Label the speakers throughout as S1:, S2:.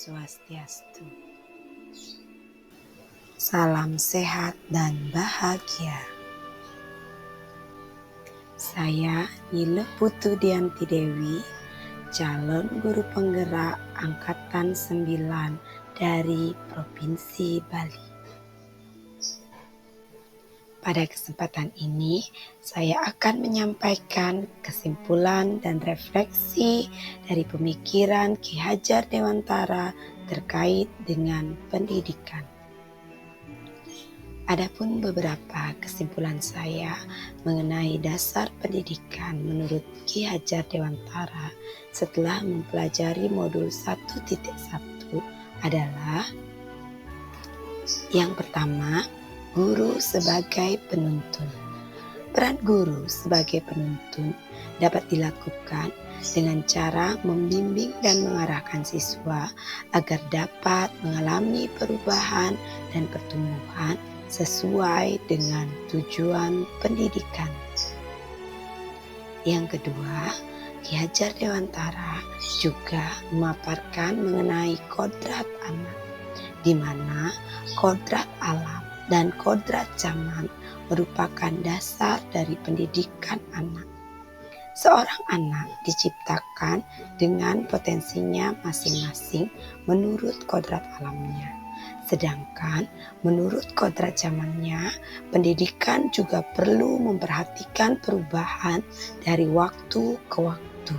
S1: Swastiastu. Salam sehat dan bahagia. Saya Nile Putu Dianti Dewi, calon guru penggerak Angkatan 9 dari Provinsi Bali. Pada kesempatan ini, saya akan menyampaikan kesimpulan dan refleksi dari pemikiran Ki Hajar Dewantara terkait dengan pendidikan. Adapun beberapa kesimpulan saya mengenai dasar pendidikan menurut Ki Hajar Dewantara setelah mempelajari modul 1.1 adalah: yang pertama, guru sebagai penuntun. Peran guru sebagai penuntun dapat dilakukan dengan cara membimbing dan mengarahkan siswa agar dapat mengalami perubahan dan pertumbuhan sesuai dengan tujuan pendidikan. Yang kedua, Ki Hajar Dewantara juga memaparkan mengenai kodrat anak, di mana kodrat alam dan kodrat zaman merupakan dasar dari pendidikan anak. Seorang anak diciptakan dengan potensinya masing-masing menurut kodrat alamnya. Sedangkan menurut kodrat zamannya, pendidikan juga perlu memperhatikan perubahan dari waktu ke waktu.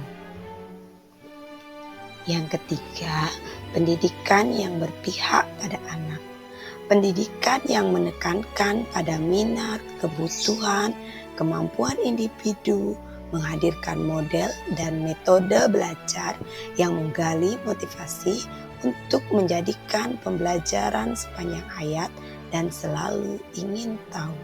S1: Yang ketiga, pendidikan yang berpihak pada anak. Pendidikan yang menekankan pada minat, kebutuhan, kemampuan individu, menghadirkan model dan metode belajar yang menggali motivasi untuk menjadikan pembelajaran sepanjang hayat dan selalu ingin tahu.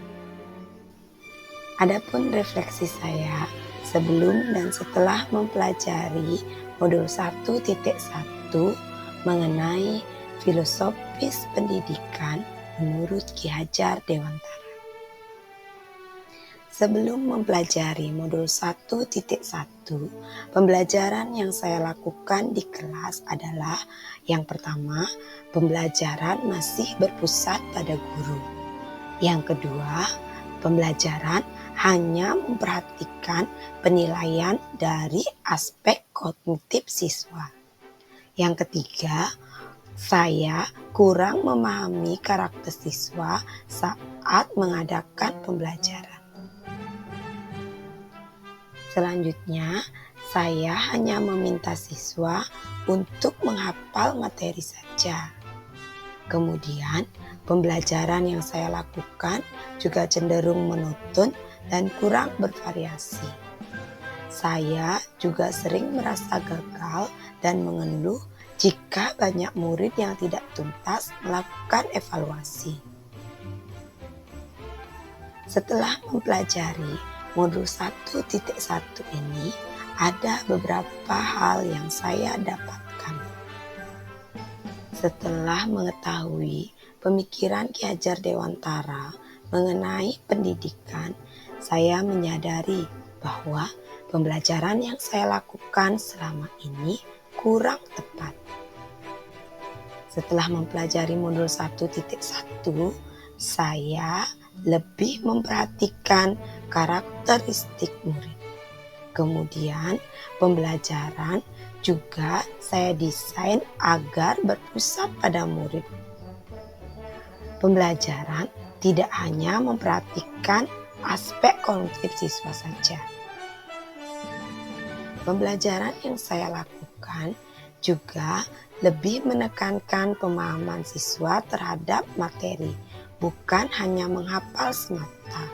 S1: Adapun refleksi saya sebelum dan setelah mempelajari modul 1.1 mengenai filosofis pendidikan menurut Ki Hajar Dewantara. Sebelum mempelajari modul 1.1, pembelajaran yang saya lakukan di kelas adalah: yang pertama, pembelajaran masih berpusat pada guru. Yang kedua, pembelajaran hanya memperhatikan penilaian dari aspek kognitif siswa. Yang ketiga, saya kurang memahami karakter siswa saat mengadakan pembelajaran. Selanjutnya, saya hanya meminta siswa untuk menghafal materi saja. Kemudian, pembelajaran yang saya lakukan juga cenderung monoton dan kurang bervariasi. Saya juga sering merasa gagal dan mengeluh jika banyak murid yang tidak tuntas melakukan evaluasi. Setelah mempelajari modul 1.1 ini, ada beberapa hal yang saya dapatkan. Setelah mengetahui pemikiran Ki Hajar Dewantara mengenai pendidikan, saya menyadari bahwa pembelajaran yang saya lakukan selama ini kurang tepat. Setelah mempelajari modul 1.1, saya lebih memperhatikan karakteristik murid. Kemudian, pembelajaran juga saya desain agar berpusat pada murid. Pembelajaran tidak hanya memperhatikan aspek kognitif siswa saja. Pembelajaran yang saya lakukan juga lebih menekankan pemahaman siswa terhadap materi, bukan hanya menghafal semata.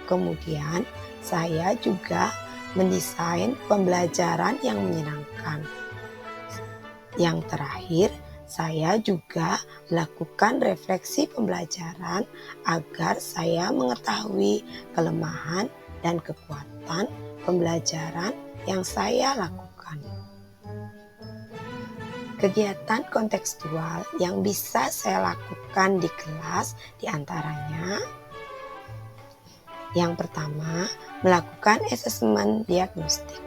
S1: Kemudian, saya juga mendesain pembelajaran yang menyenangkan. Yang terakhir, saya juga melakukan refleksi pembelajaran agar saya mengetahui kelemahan dan kekuatan pembelajaran yang saya lakukan. Kegiatan kontekstual yang bisa saya lakukan di kelas diantaranya: yang pertama, melakukan asesmen diagnostik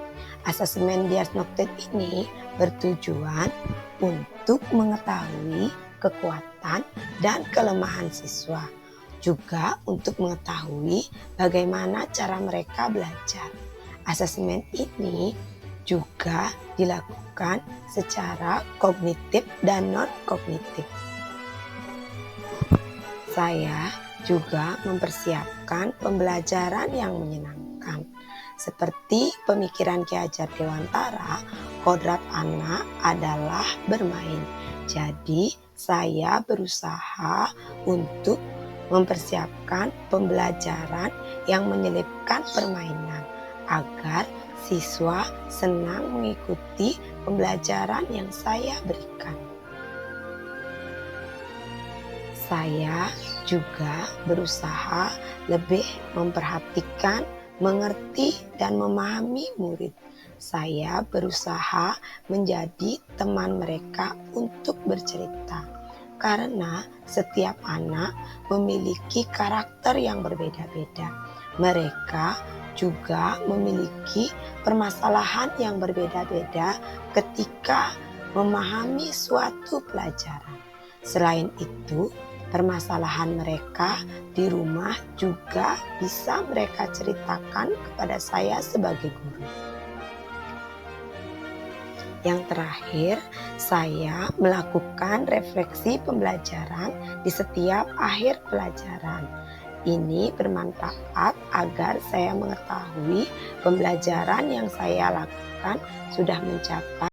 S1: Asesmen diagnostik ini bertujuan untuk mengetahui kekuatan dan kelemahan siswa, juga untuk mengetahui bagaimana cara mereka belajar. Asesmen ini juga dilakukan secara kognitif dan non-kognitif. Saya juga mempersiapkan pembelajaran yang menyenangkan. Seperti pemikiran Ki Hajar Dewantara, kodrat anak adalah bermain. Jadi, saya berusaha untuk mempersiapkan pembelajaran yang menyelipkan permainan agar siswa senang mengikuti pembelajaran yang saya berikan. Saya juga berusaha lebih memperhatikan, mengerti, dan memahami murid. Saya berusaha menjadi teman mereka untuk bercerita, karena setiap anak memiliki karakter yang berbeda-beda. Mereka juga memiliki permasalahan yang berbeda-beda ketika memahami suatu pelajaran. Selain itu, permasalahan mereka di rumah juga bisa mereka ceritakan kepada saya sebagai guru. Yang terakhir, saya melakukan refleksi pembelajaran di setiap akhir pelajaran. Ini bermanfaat agar saya mengetahui pembelajaran yang saya lakukan sudah mencapai